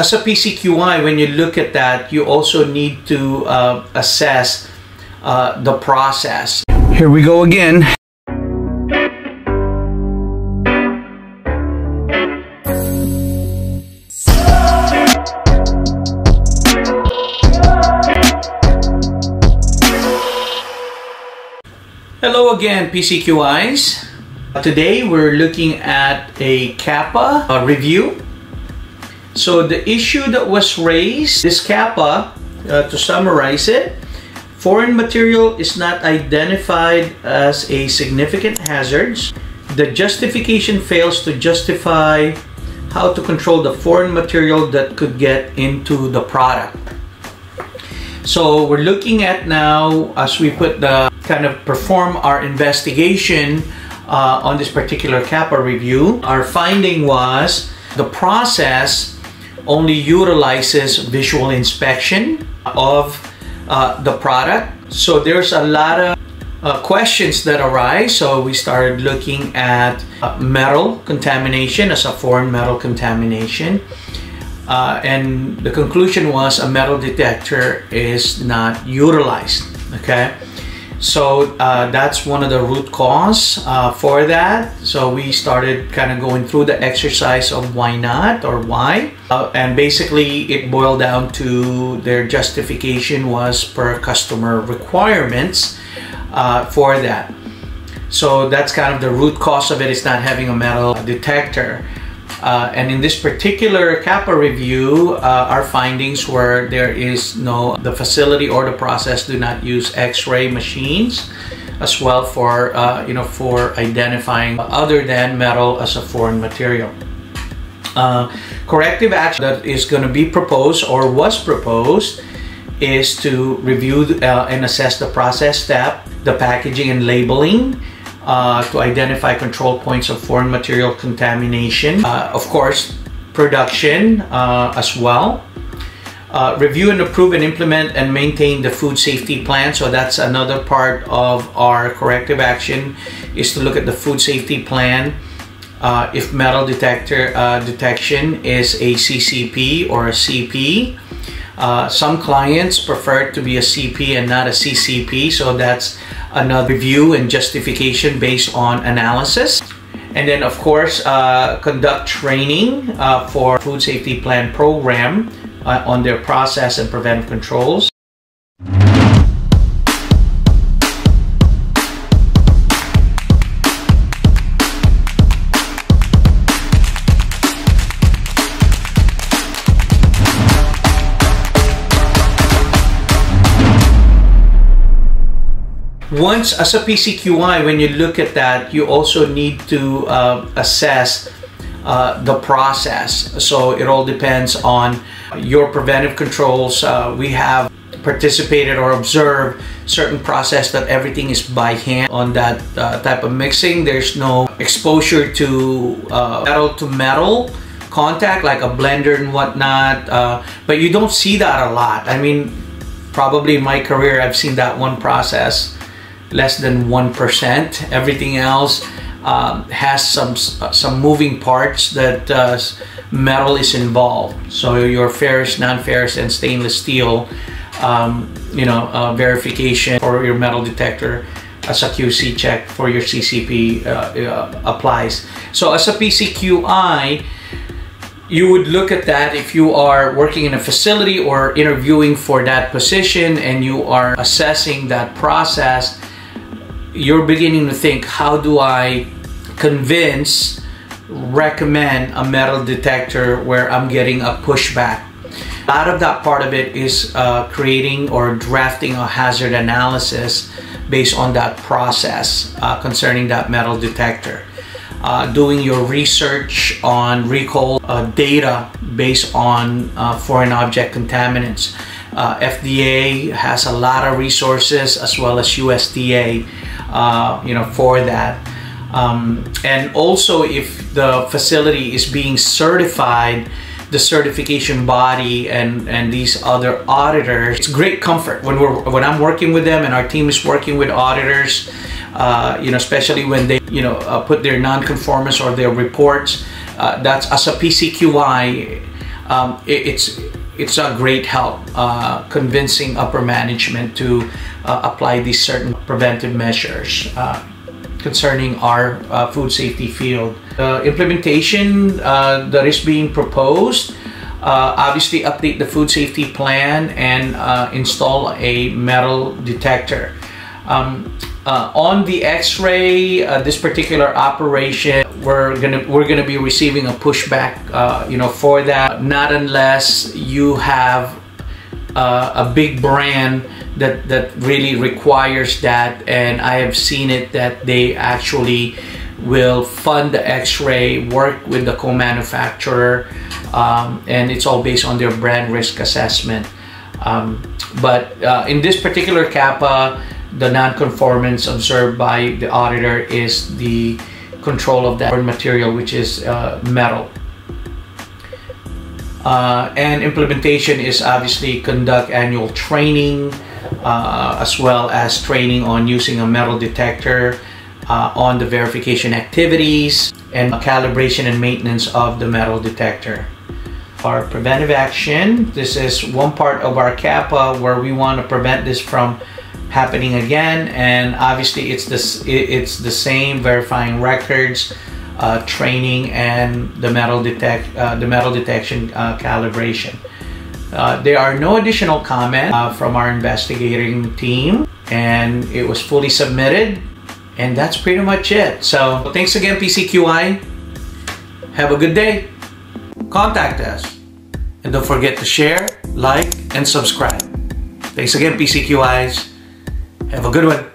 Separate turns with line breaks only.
as a PCQI, when you look at that, you also need to assess the process. Here we go again. Hello again, PCQIs. Today we're looking at a CAPA review. So the issue that was raised, this CAPA, to summarize it, foreign material is not identified as a significant hazard. The justification fails to justify how to control the foreign material that could get into the product. So we're looking at now, as we kind of perform our investigation on this particular CAPA review, our finding was the process only utilizes visual inspection of the product. So there's a lot of questions that arise. So we started looking at metal contamination as a foreign metal contamination. And the conclusion was a metal detector is not utilized. Okay, so that's one of the root cause for that. So we started kind of going through the exercise of why not or why, and basically it boiled down to their justification was per customer requirements for that. So that's kind of the root cause of it, is not having a metal detector. And in this particular CAPA review, our findings were the facility or the process do not use X-ray machines as well for for identifying other than metal as a foreign material. Corrective action that is going to be proposed or was proposed is to review and assess the process step, the packaging and labeling, to identify control points of foreign material contamination. Of course, production as well. Review and approve and implement and maintain the food safety plan. So that's another part of our corrective action, is to look at the food safety plan. If metal detection is a CCP or a CP. Some clients prefer it to be a CP and not a CCP, so that's another review and justification based on analysis. And then of course conduct training for food safety plan program on their process and preventive controls. Once, as a PCQI, when you look at that, you also need to assess the process. So it all depends on your preventive controls. We have participated or observed certain process that everything is by hand on that type of mixing. There's no exposure to metal contact like a blender and whatnot, but you don't see that a lot. I mean, probably in my career I've seen that one process less than 1%. Everything else has some moving parts that metal is involved. So your ferrous, non-ferrous, and stainless steel, verification for your metal detector as a QC check for your CCP applies. So as a PCQI, you would look at that if you are working in a facility or interviewing for that position and you are assessing that process. You're beginning to think, how do I recommend a metal detector where I'm getting a pushback? A lot of that part of it is creating or drafting a hazard analysis based on that process concerning that metal detector. Doing your research on recall data based on foreign object contaminants. FDA has a lot of resources, as well as USDA, for that. And also, if the facility is being certified, the certification body and these other auditors, it's great comfort when I'm working with them and our team is working with auditors, especially when they put their non-conformance or their reports. That's, as a PCQI, it's a great help convincing upper management to apply these certain preventive measures concerning our food safety field. The implementation that is being proposed, obviously update the food safety plan and install a metal detector. On the X-ray, this particular operation, we're gonna be receiving a pushback, for that. Not unless you have a big brand that really requires that, and I have seen it that they actually will fund the X-ray, work with the co-manufacturer, and it's all based on their brand risk assessment. But in this particular CAPA, the non-conformance observed by the auditor is the control of that material, which is metal. And implementation is obviously conduct annual training, as well as training on using a metal detector, on the verification activities, and calibration and maintenance of the metal detector. Our preventive action, this is one part of our CAPA where we want to prevent this from happening again, and obviously it's the same: verifying records, training, and the metal detection calibration. There are no additional comments from our investigating team, and it was fully submitted, and that's pretty much it. So thanks again, PCQI. Have a good day. Contact us, and don't forget to share, like, and subscribe. Thanks again, PCQIs. Have a good one.